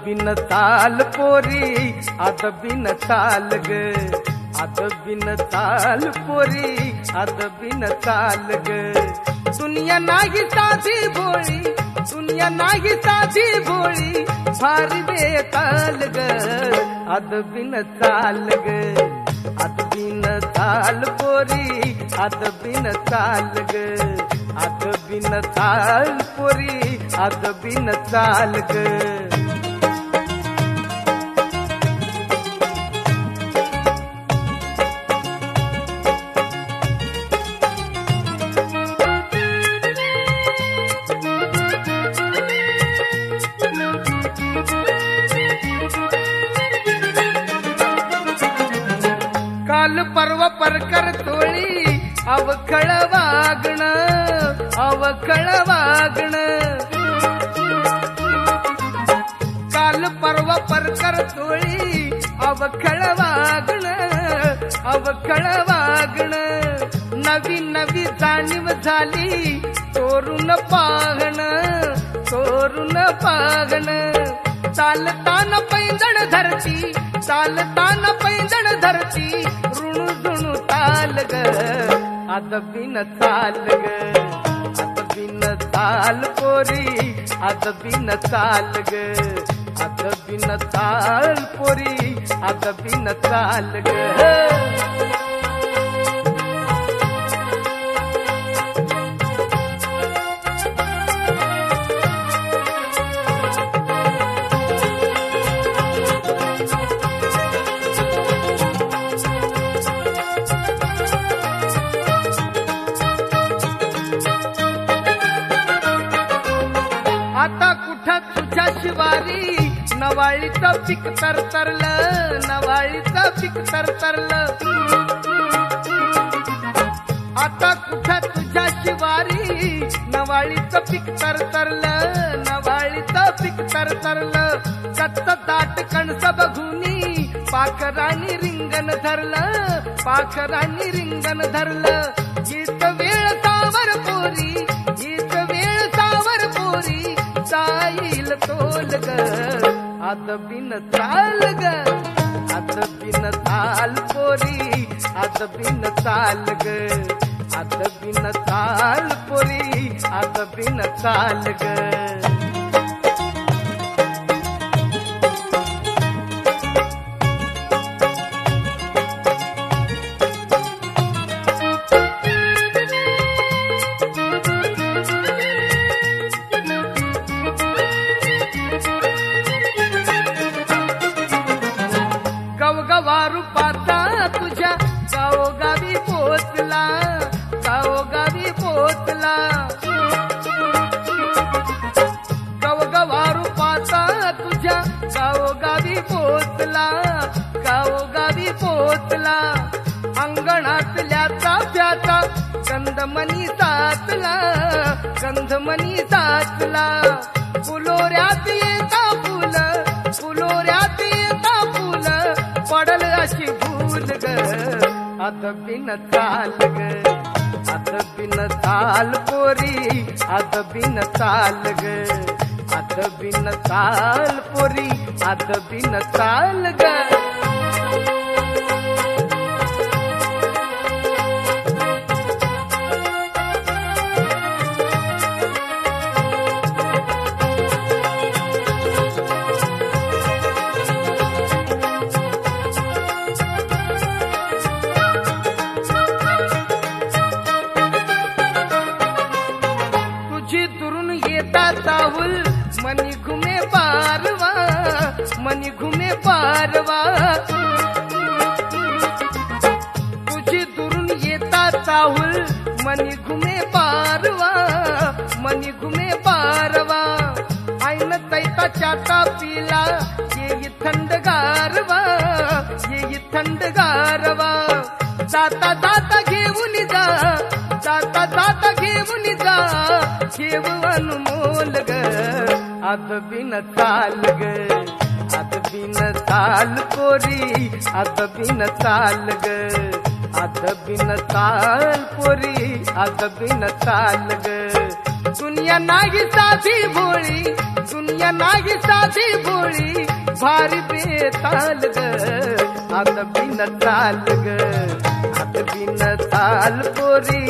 बिन ताल पोरी अद बिन ताल ग अद बिन ताल पोरी अद बिन ताल ग दुनिया नाही साधी भोळी दुनिया नाही साधी भोळी फार बेताल ग अद बिन ताल ग अद बिन ताल पोरी अद बिन ताल ग अद बिन ताल पोरी अद बिन ताल ग काल पर्व परकर तोळी अवखळ वागण अवखळ वागण काल पर्व परकर तोळी अवखळ वागण अवखळ वागण नवी नवी जाणीव झाली चोरून पाहण चोरून पाहण चालताना पैंजण धरती चालताना पैंजण धरती ऋणू जुणू ताल ग अद बिन ताल ग अद बिन ताल पोरी अद बिन ताल ग अद बिन ताल पोरी अद बिन ताल ग आता कुठं तुझ्या शिवारी नवाळीचं पीक तरतरलं नवाळीचं पीक तरतरलं आता कुठं तुझ्या शिवारी नवाळीचं पीक तरतरलं नवाळीचं पीक तरतरलं कच्च दाट कणस बघुनी पाखरांनी रिंगण धरलं पाखरांनी रिंगण धरलं गीत वेळ सावर पोरी गीत वेळ सावर पोरी जाईल तोल ग अद बिन ताल ग अद बिन ताल पोरी अद बिन ताल ग अद बिन ताल पोरी अद बिन ताल ग गवगवारू पाता तुझ्या गावोगावी पोचला गावोगावी पोचला गवगवारू पाता तुझ्या गावोगावी पोचला गावोगावी पोचला अंगणातल्या चाफ्याचा गंधमणी साचला गंधमणी साचला फुलोऱ्यात येता फुल फुलोऱ्यात येता फुल पडल अशी भूल ग अद बिन ताल ग अद बिन ताल पोरी अद बिन ताल ग अद बिन ताल पोरी अद बिन ताल ग राहुल मनी घुमे पारवा मनी घुमे पारवा तुझी दुरून येता राहुल मनी घुमे पारवा मनी घुमे पारवा आईन तैता चाटा पीला ये थंड गारवा ये थंड गारवा जाता जाता घेऊन जा जाता जाता घेऊन जा घेव अनमोल ग अद बिन ताल ग अद बिन ताल पोरी अद बिन ताल ग अद बिन ताल पोरी अद बिन ताल ग दुनिया नाही साधी भोळी, दुनिया नाही साधी भोळी, भारी बेताल ग आत बिन चाल ग, आत बिन चाल पोरी,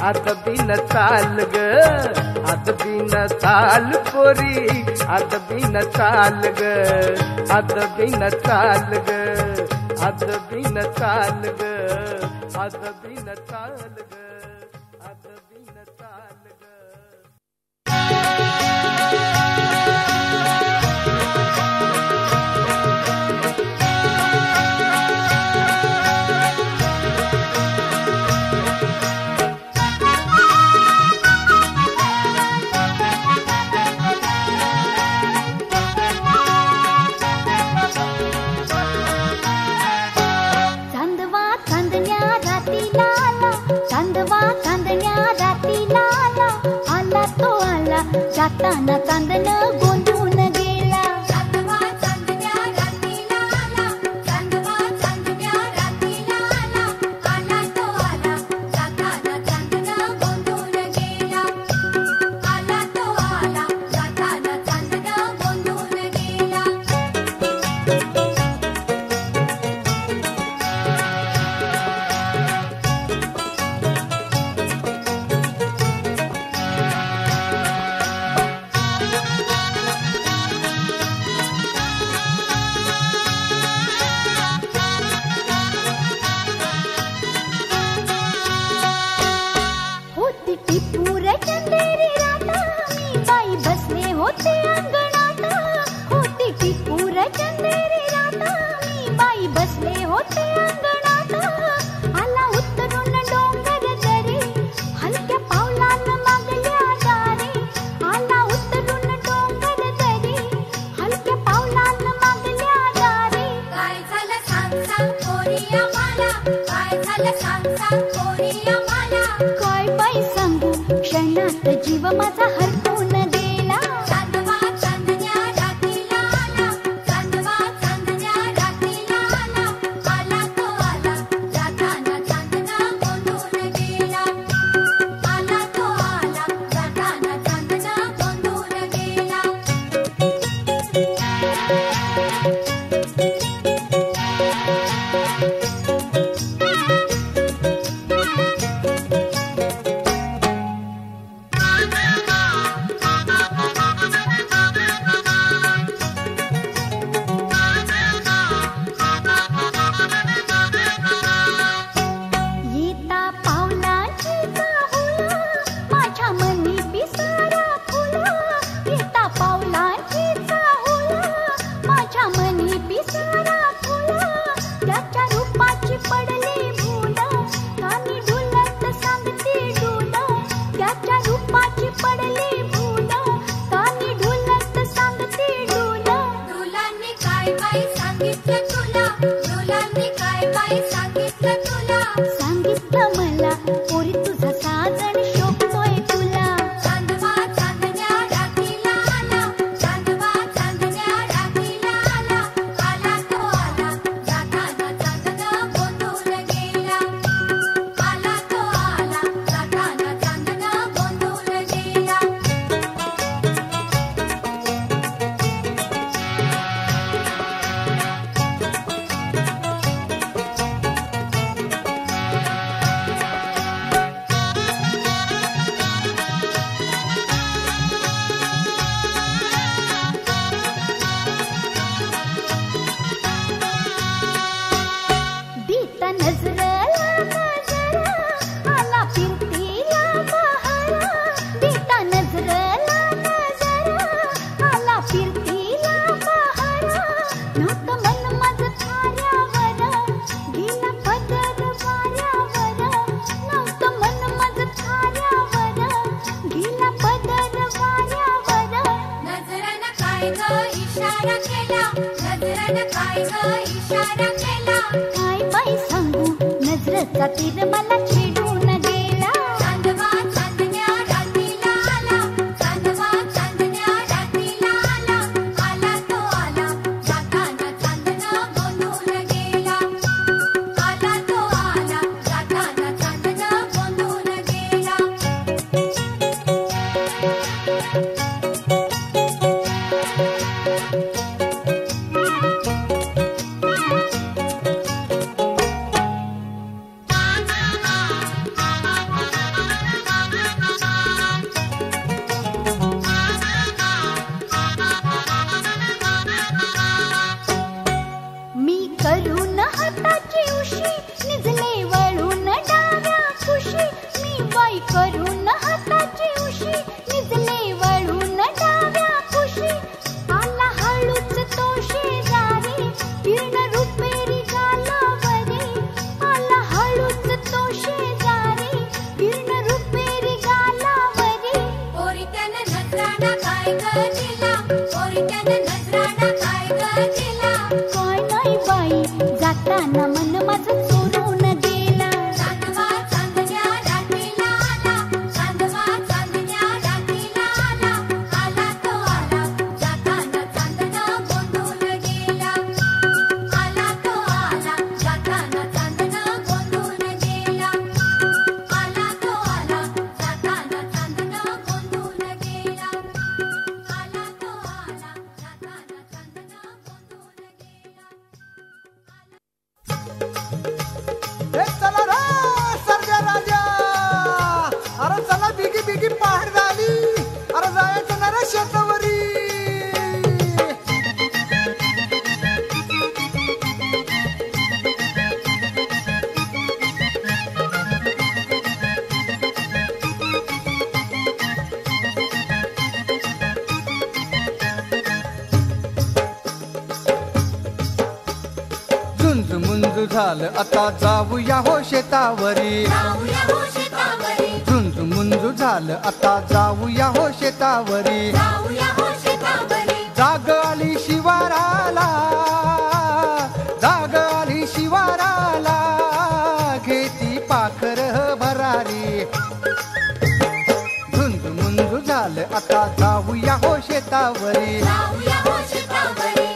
आत बिन चाल ग, आत बिन चाल पोरी, आत बिन चाल ग, आत बिन चाल ग, आत बिन चाल ग, आत बिन चाल ग, आत बिन चाल ग. जाताना चांदण गोंधून गेला. चांदवा चांदण्या रात्रीला आला, चांदवा चांदण्या रात्रीला आला, आला तो आला जाताना चांदण गोंधून गेला, आला तो आला जाताना चांदण गोंधून गेला. काय बाई सांगू क्षणात जीव माझा हरपून गेला. चांदवा चांदण्या रात्रीला आला, चांदवा चांदण्या रात्रीला आला, आला तो आला जाताना चांदण गोंधून गेला, आला तो आला जाताना चांदण गोंधून गेला. सांगितलं मला पोरी तुझा साजन शोभतोय तुला. चांदवा चांदण्या रात्रीला आला, चांदवा चांदण्या रात्रीला आला, आला तो आला जाताना चांदण गोंधून गेला, आला तो आला जाताना चांदण गोंधून गेला. काय बाई सांगू नजरेचा तीर मला छेडून गेला. चांदवा चांदण्या रात्रीला आला, चांदवा चांदण्या रात्रीला आला, आला तो आला जाताना चांदण गोंधून गेला, आला तो आला जाताना चांदण गोंधून गेला. उशी निजले वळून डाव्या कुशी मी बाई करून हाताची उशी निजले वळून डाव्या कुशी आला हळूच तो शेजारी किरण रुपेरी गालावरी आला हळूच तो शेजारी किरण रुपेरी गालावरी पोरी त्याने नजराना काय गजिला पोरी त्याने नजराना काय गजिला काय नाही बाई जाताना मन माझं चोरून गेला चांदवा चांदण्या रात्रीला आला चांदवा चांदण्या रात्रीला आला आला तो आला जाताना चांदणा गोंधून गेला आला तो आला जाताना चांदणा गोंधून गेला आला तो आला जाताना चांदणा गोंधून गेला आला तो आला जाताना चांदणा गोंधून गेला ए चला रे सर्जा राजा, अरे चला बिगी बिगी पहाड झाली, अरे जायचं ना रे शेतावरी. झुंज मुंज झालं आता जाऊया हो शेतावरी जाऊया हो शेतावरी झुंज मुंज झालं आता जाऊया हो शेतावरी जाऊया हो शेतावरी जाग आली शिवाराला जाग आली शिवाराला घेती पाखर भरारी झुंज मुंज झालं आता जाऊया हो शेतावरी जाऊया हो शेतावरी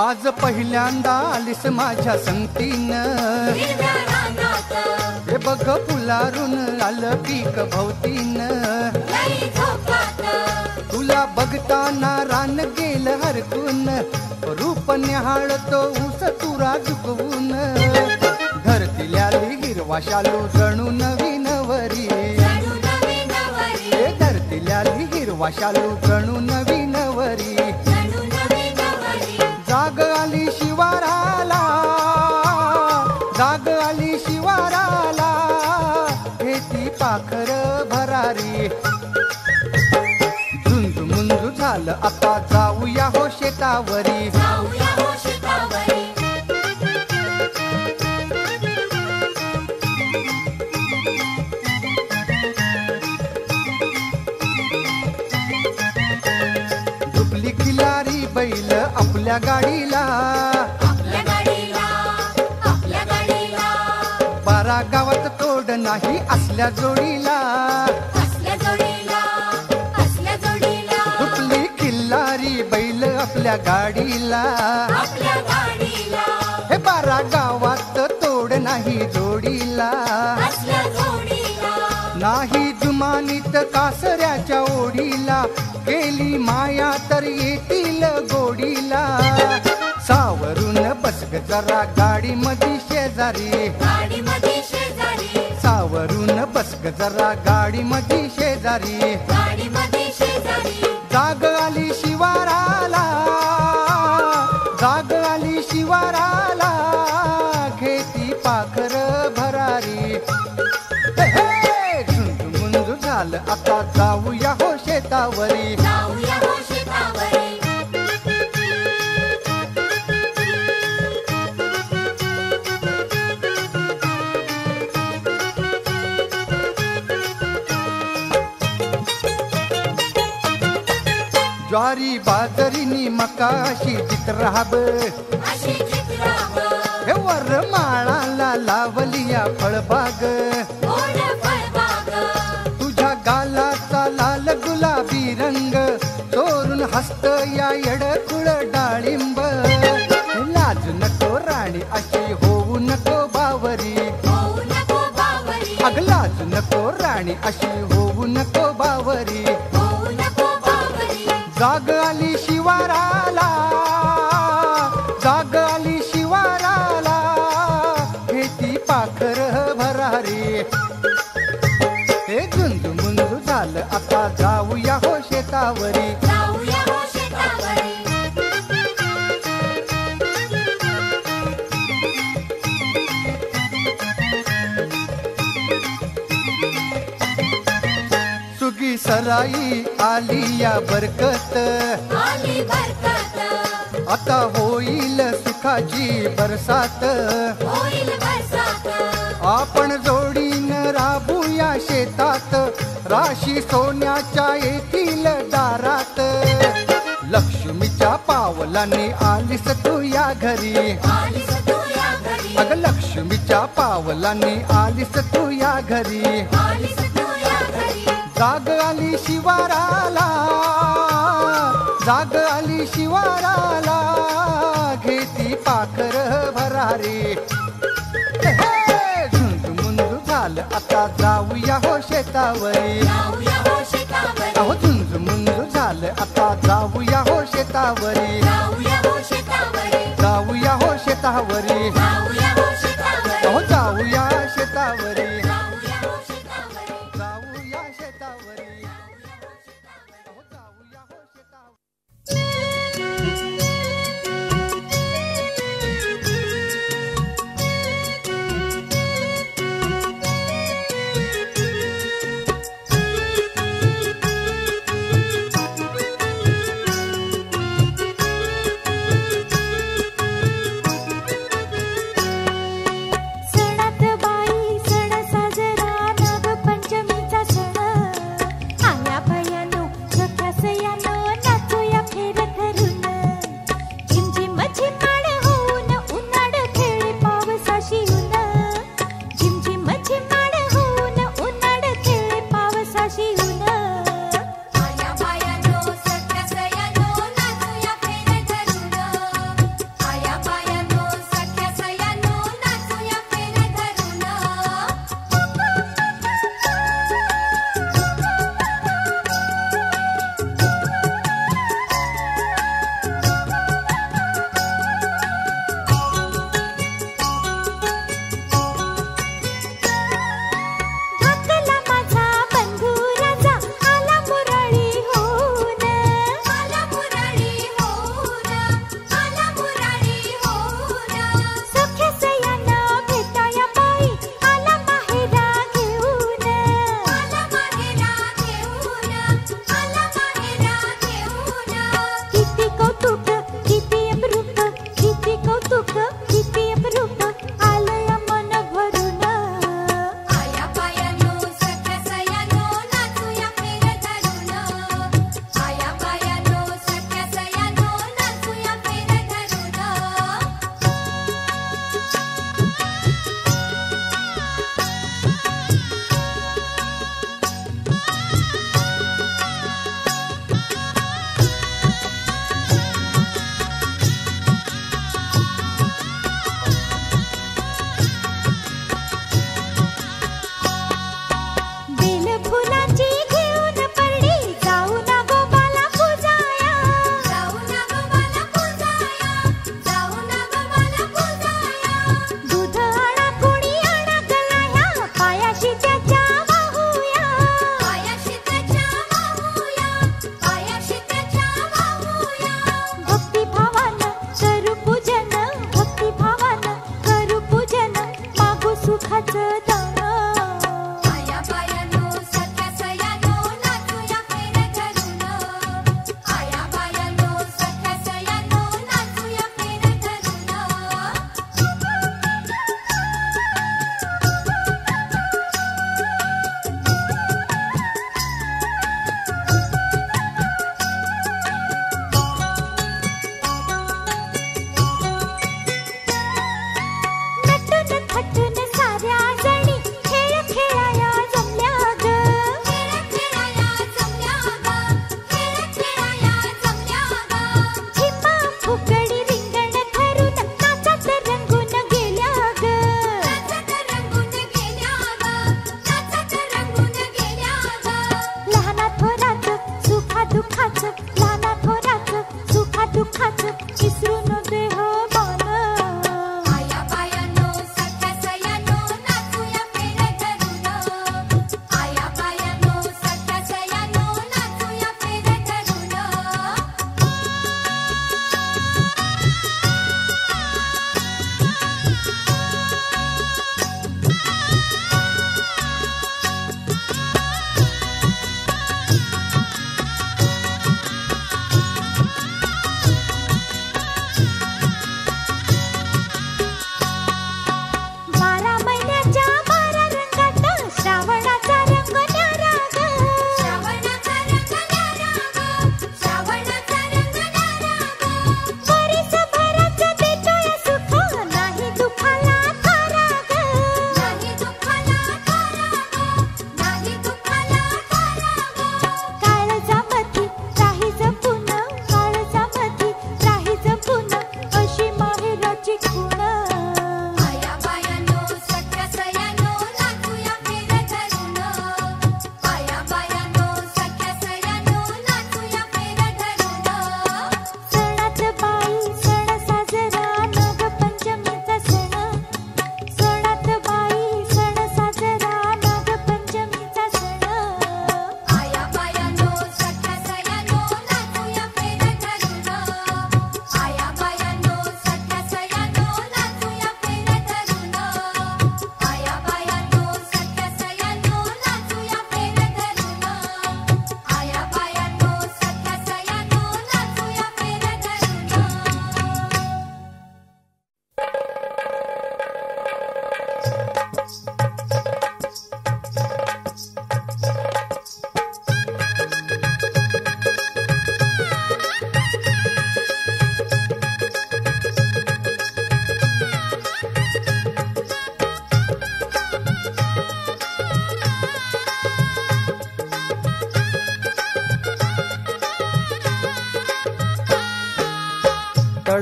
आज पहिल्यांदा आलीस माझ्या संगतीनं हिरव्या रानात हे बघ फुलारून आलं पीक भोवतीनं लई झोपात तुला बघताना रान गेलं हरकून रूप निहाळतो ऊस तुरा झुकवून धरतील्याली हिरवा शालू जणू नवीन वरी जणू नवीन वरी हे धरतील्याली हिरवा शालू जणू नवीन वरी जणू नवीन वरी जाग आली शिवाराला जाग आली शिवाराला घेती पाखर भरारी झुंज मुंज झालं आता जाऊया हो शेतावरी जाऊया हो शेतावरी डुबली खिलारी बैल आपल्या गाडीला आपल्या गाडीला आपल्या गाडीला बारा गावात तोड नाही असल्या जोडीला असल्या जोडीला असल्या जोडीला डुबली खिल्लारी बैल आपल्या गाडीला आपल्या गाडीला हे बारा गावात तोड नाही जोडीला असल्या जोडीला नाही जुमानीत कासऱ्याच्या ओढीला केली माया तर येतील गोडीला सावरून बसग जरा गाडी मधी शेजारी गाडी मध्ये शेजारी सावरून बसग जरा गाडी मधी शेजारी गाडी मध्ये शेजारी जाग आली शिवाराला जाग आली शिवाराला घेती पाखर भरारी झुंज मुंज झालं आता जाऊया हो शेतावरी जाऊया हो शेतावरी ज्वारी बाजरीनी मकाशी जित राहब अशी चित्राव हे वर माळाला लावलिया फळबाग गोड फळबाग तुझ्या गालाचा लाल गुलाबी रंग चोरून हस्त या येडकुळ डाळिंब लाज नको राणी अशी होऊ नको बावरी होऊ नको बावरी अग लाज नको राणी अशी होऊ नको बावरी होऊ नको बावरी जाग आली शिवाराला जाग आली शिवाराला घेती पाखर भरारी. हे झुंजू मुंजू झालं आता जाऊया हो शेतावरी. जाऊया हो शेतावरी. सुगी सराई आली या बरकत, आली बरकत. आता होईल सुखाची बरसात. होईल बरसात. आपण जोडीनं राबूया शेतात, राशी सोन्याच्या येथील दारात. लक्ष्मीच्या पावलाने आलीस तू या घरी. आलीस तू या घरी. अग लक्ष्मीच्या पावलाने आलीस तू या घरी. आलीस तू या घरी. जाग आली शिवाराला, जाग आली शिवाराला, घेती पाखर भरारी. झुंजू मुंजू झालं आता जाऊया हो शेतावरी. जाऊया हो शेतावरी. अहो झुंजू मुंजू झालं आता जाऊया हो शेतावरी. जाऊया हो शेतावरी. जाऊया हो शेतावरी. जाऊया हो शेतावरी. अहो जाऊया शेतावरी. जाऊया हो शेतावरी. जाऊया शेतावरी. अहो जाऊया हो शेतावरी. सणात बाई सण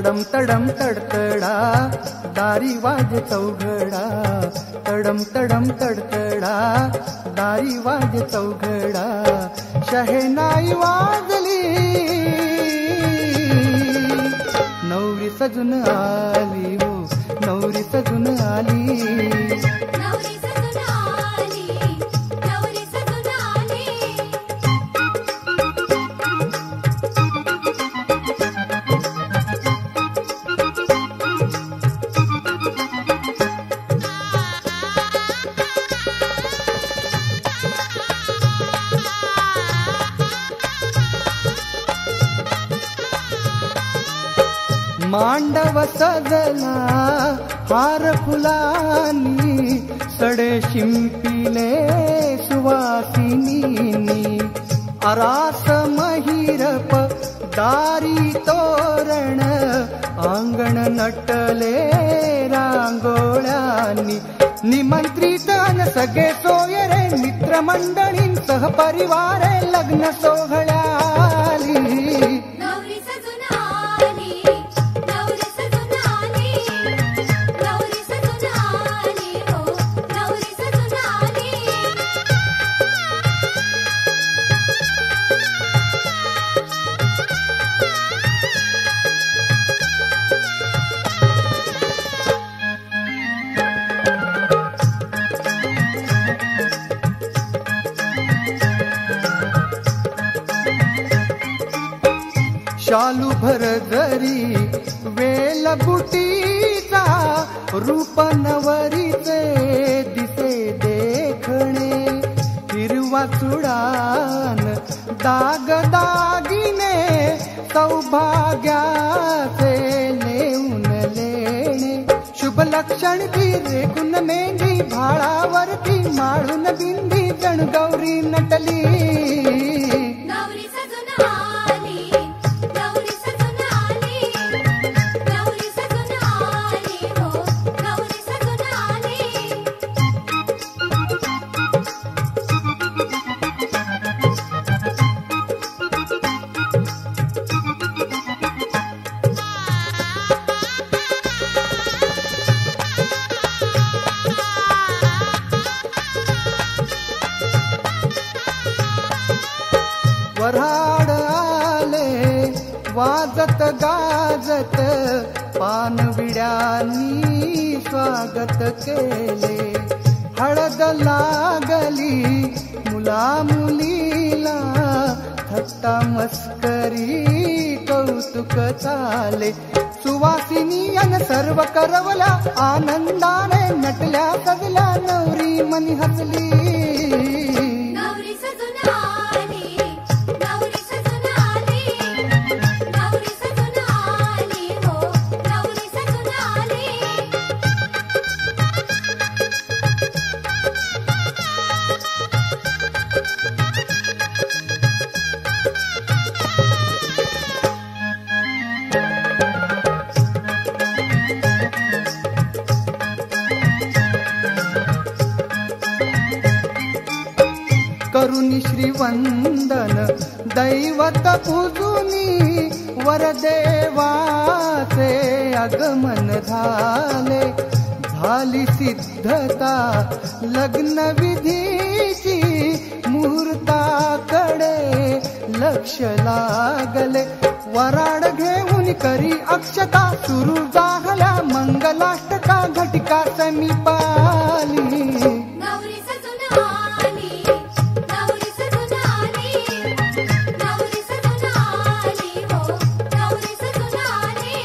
तडम तडम तडतडा दारी वाजे चौघडा तडम तडम तडतडा दारी वाजे चौघडा शहेनाई वाजली नवरी सजून आली हो नवरी सजून आली नवरी सजून आली नवरी सजून आली मांडव सजला हार फुलांनी सडे शिंपिले सुवासिनी अरास महिरप दारी तोरण अंगण नटले रांगोळ्यांनी निमंत्रित अन सगळे सोयरे मित्रमंडळी सहपरिवारे लग्न सोहळ्याली नवरी सजून आली नवरी सजून आली नवरी सजून आली हो नवरी सजून आली शालू भरदरी वेल बुटीचा रूप नवरीचे दिसे देखणे हिरवा चुडान दाग दागिने सौभाग्याचे लेऊन लेणे शुभ लक्षण ती रेखून मेंढी भाळावरती माळून बिंदी जण गौरी नटली नवरी सजून आली नवरी सजून आली नवरी सजून आली हो नवरी सजून आली वऱ्हाड आले वाजत गाजत पानविड्यांनी स्वागत केले हळद लागली मुला मुलीला थट्टा मस्करी कौतुक चाले सुवासिनी अन सर्व करवला आनंदाने नटल्या सजल्या नवरी मनी हसली नवरी सजून आली नवरी सजून आली नवरी सजून आली हो नवरी सजून आली करुणी श्रीवंदन दैवत पूजुनी वरदेवाचे आगमन झाले झाली सिद्धता लग्न विधीची मुहूर्ताकडे लक्ष लागले वराड घेऊन करी अक्षता सुरू झाल्या मंगलाष्टका घटिका समीपाली नवरी सजून आली नवरी सजून आली नवरी सजून आली हो नवरी सजून आली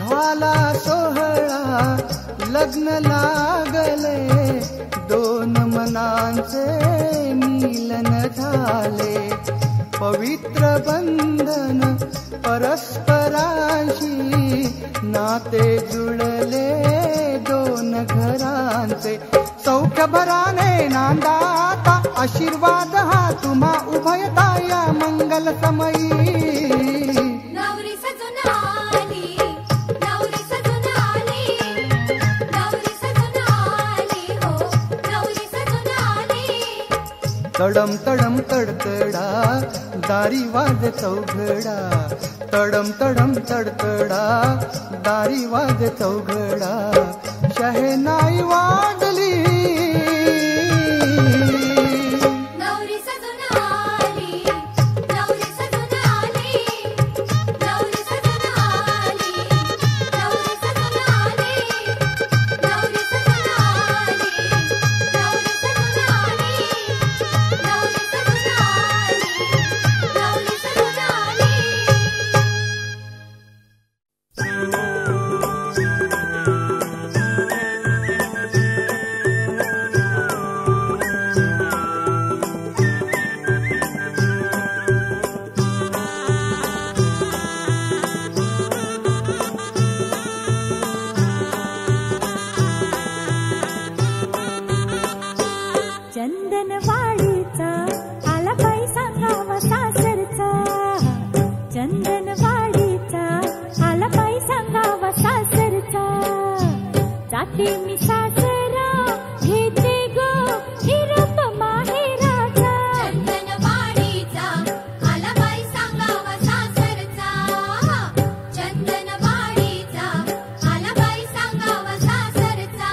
झाला सोहळा लग्न लागले दोन मनांचे मिलन झाले पवित्र बंधन परस्परांशी नाते जुळले दोन घरांचे सौख्य भराने नांदाता आशीर्वाद हा तुम्हा उभयता या मंगल समयी नवरी सजून आली नवरी सजून आली नवरी सजून आली हो नवरी सजून आली तडम तडम तडतडा दारी वाज चौघडा तडम तडम तडतडा दारी वाज चौघडा शहनाई वाजली नवरी सजून आली नवरी सजून आली नवरी सजून आली नवरी सजून आली नवरी सजून आली नवरी सजून आली नवरी सजून आली नवरी सजून आली चंदनवाडीचा आला बाई सांगावा सासरचा चंदनवाडीचा आला बाई सांगावा सासरचा जाते मी सासरा घेते गो निरोप माहेराचा चंदनवाडीचा आला बाई सांगावा सासरचा चंदनवाडीचा आला बाई सांगावा सासरचा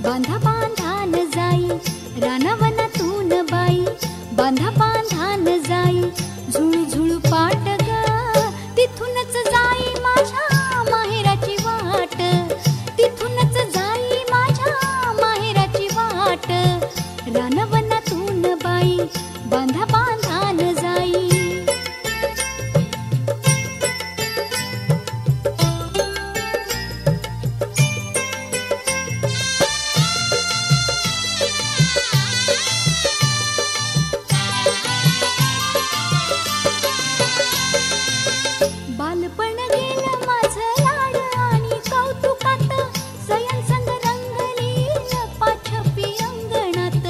बांधा बांधान जाई रानावनातून बाई बांधा बांधान जाई झुळू झुळू पाट ग तिथूनच जाई माझ्या माहेराची वाट तिथूनच जाई माझ्या माहेराची वाट रानावनातून बाई बांधा बांधान जाई बालपण गेलं माझं लाड आणि कौतुकात सयन संग रंगली लपाछपी अंगणात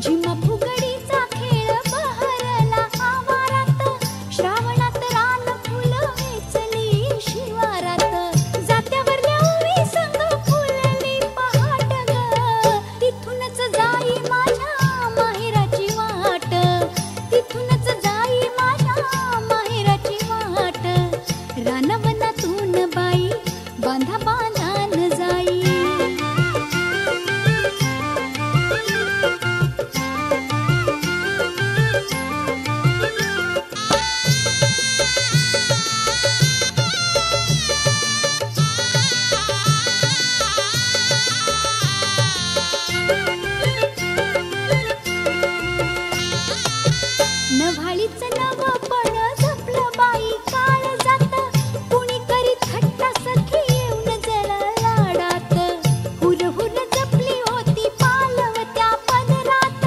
झिमा फुगडीचा खेळ बहरला आवारात श्रावणात रान फुलं वेचली शिवारात जात्यावरल्या ओवी संग फुलली पहाट ग तिथूनच जाई माझ्या माहेराची वाट तिथूनच जाई माझ्या माहेराची वाट रानावनातून बाई बांधा बांधान जाई नव्हाळीच नवपण जपलं बाई काळ जात कुणी करीत थट्टा सखी येऊन जरा लाडात हुर हुर जपली होती पालवत्या पदरात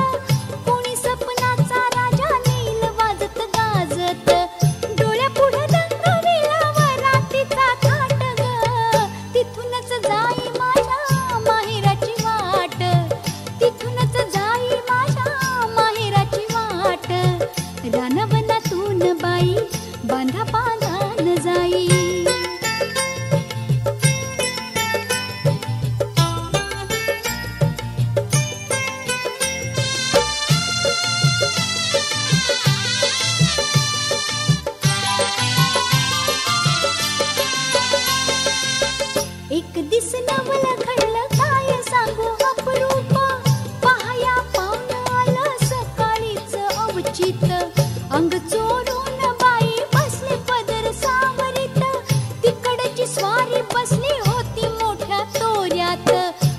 कुणी सपनाचा राजा नील वाजत गाजत डोळ्यापुढं रंगविला वरातीचा थाट ग तिथूनच जाई माझ्या माहेराची वाट तिथूनच जाई माझ्या माहेराची वाट रानावनातून बाई बांधा बांधान जाई एक दिस नवल घडलं काय सांगू अपरूप पाहया पाहुणं आलं सकाळीच अवचित अंग चोरून बाई बसले पदर सावरीत तिकडची स्वारी बसली होती मोठ्या तोऱ्यात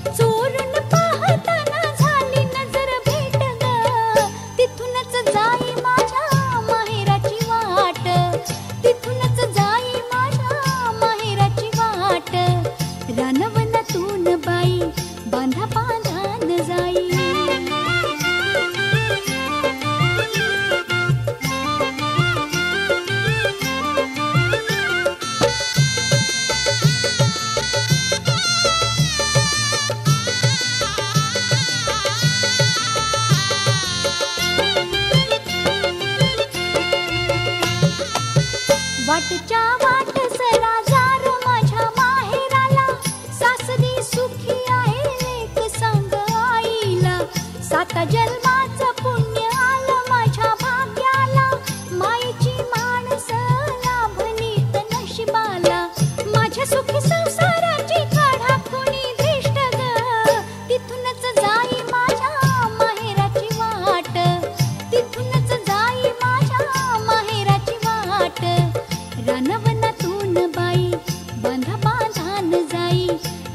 चोरून पाहताना झाली नजर भेट ग तिथूनच जाई माझ्या माहेराची वाट तिथूनच जाई माझ्या माहेराची वाट रानावनातून बाई बांधा बांधान जाई वाटच्या वाट सरा जार माझ्या माहेराला सासरी सुखी आहे लेक सांग आईला साता जन्माचं पुण्य आलं माझ्या भाग्याला मायेची माणसं लाभलीत नशिबाला माझ्या सुखी संसाराची काढा कोणी दृष्ट ग तिथूनच जाई माझ्या माहेराची वाट तिथूनच जाई माझ्या माहेराची वाट रानावनातून बाई बांधा बांधान जाई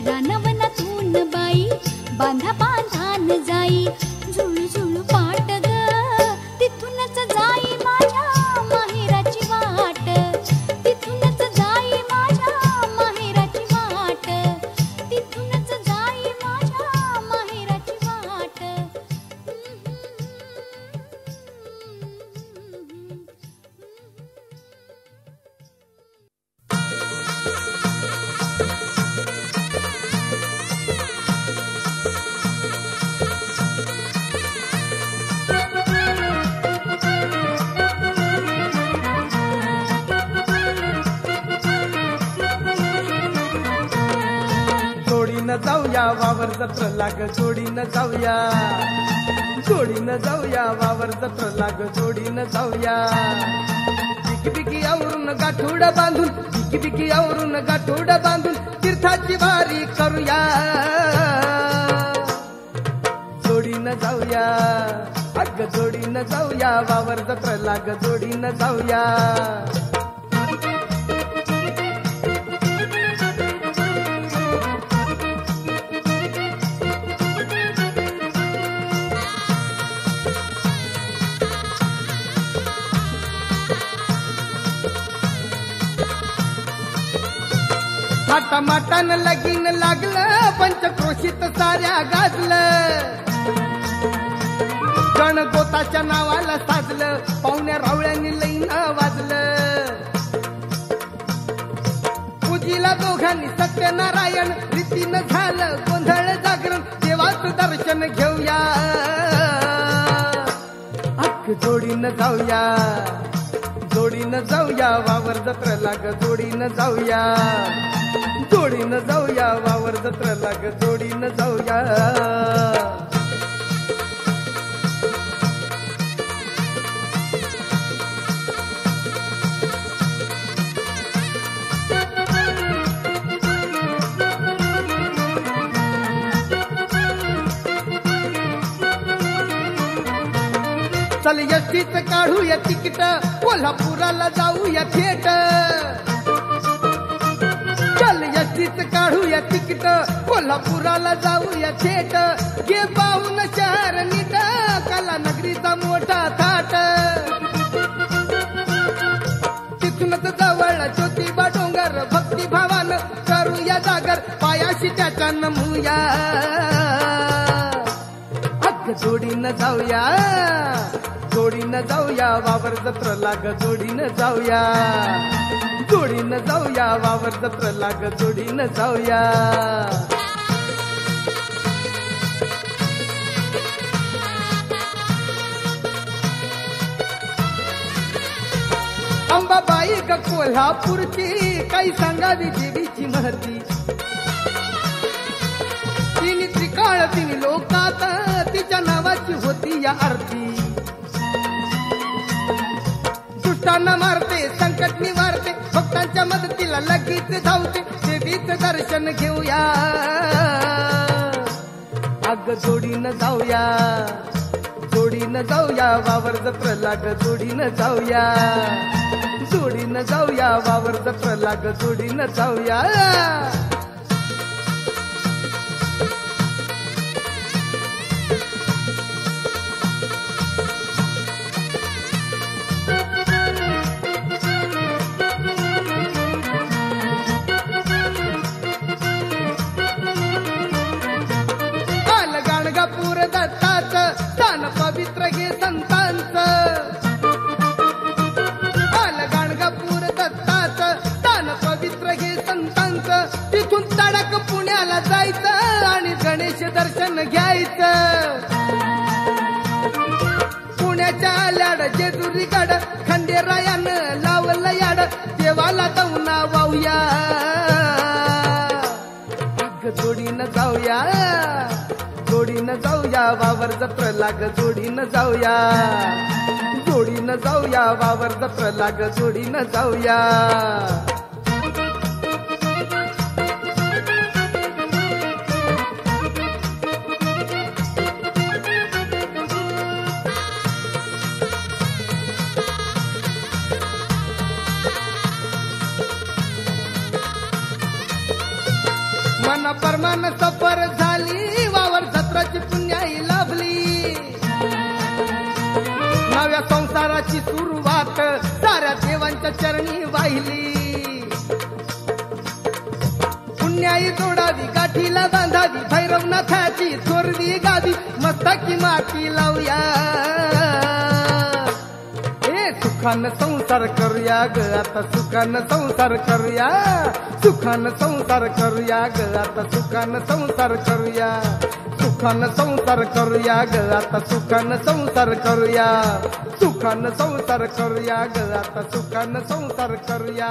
रानावनातून बाई बांधा बांधान जाई झुळू झुळू पाट ग तिथूनच जाई माझ्या माहेराची वाट तिथूनच जाई माझ्या माहेराची वाट तिथूनच जाई माझ्या माहेराची वाट जोडीनं जाऊया वावर जत्र लाग जोडीनं जाऊया वावर जत्र लाग जोडीनं जाऊया बिकी आवरून गाठोड बांधून बिकी आवरून गाठोड बांधून तीर्थाची वारी करूया जाऊया अग जोडीनं जाऊया वावर जत्रला ग जोडीनं जाऊया थाटामाटानं लगीन लागलं पंचक्रोशीत साऱ्या गाजलं गणगोताच्या नावाला साजलं पाहुण्या रावळ्यांनी लईन वाजलं पूजीला दोघांनी सत्यनारायण रीतीनं झालं गोंधळ जागरण देवाचं दर्शन घेऊया अग जोडीनं जाऊया जोडीनं जाऊया वावर जत्रला ग जोडीनं जाऊया जोडीनं जाऊया वावर जत्रला ग जोडीनं जाऊया चल एसटीच काढूया तिकीट कोल्हापुराला जाऊया थेट चल एसटीच काढूया तिकीट कोल्हापुराला जाऊया थेट गे पाहून शहर नीट कला नगरीचा मोठा थाट तिथूनच जवळ ज्योतिबा डोंगर भक्तिभावानं करूया जागर पायाशी त्याच्या नमूया अग जोडीनं जाऊया जोडीनं जाऊया वावर जत्रला ग जोडीनं जाऊया जोडीनं जाऊया वावर जत्रला ग जोडीनं जाऊया अंबाबाई ग कोल्हापूरची काही सांगावी देवीची महती तिने त्रिकाळ तिने लोकात तिच्या नावाची होती या आरती दुष्टांना मारते संकट निवारते भक्तांच्या मदतीला लगेच धावते देवीचं दर्शन घेऊया अग जोडीनं जाऊया जोडीनं जाऊया वावर जत्रला ग जोडीनं जाऊया जोडीनं जाऊया वावर जत्रला ग जोडीनं जाऊया स्थान पवित्र घे संतांचं आलं गाणगापूर दत्ताचं स्थान पवित्र घे संतांचं तिथून तडक पुण्याला जायचं आणि गणेश दर्शन घ्यायचं पुण्याच्या आल्याड जेजुरी गड खंडेरायानं लावलं याड देवाला दौना वाहूया अग जोडीनं जाऊया जोडीनं जाऊया वावर जत्रला ग जोडीनं जाऊया जोडीनं जाऊया वावर जत्रला ग जोडीनं जाऊया मन परमान सफर झाली वावर जत्राची पुण्याई लाभली नव्या संसाराची सुरुवात साऱ्या देवांच्या चरणी वाहिली पुण्याई जोडावी गाठीला बांधावी भैरवनाथाची थोरवी गावी मस्तकी माती लावूया सुखान संसार करूया ग आता सुखान संसार करूया सुखान संसार करूया ग आता सुखान संसार करूया सुखान संसार करूया ग आता सुखान संसार करूया सुखान संसार करूया ग आता सुखान संसार करूया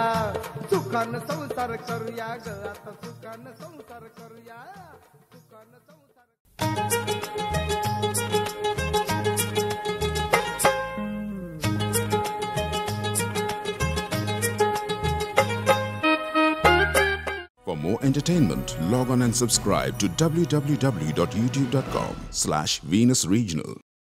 सुखान संसार करूया ग आता सुखान संसार करूया सुखान संसार For more entertainment, log on and subscribe to www.youtube.com/Venus Regional.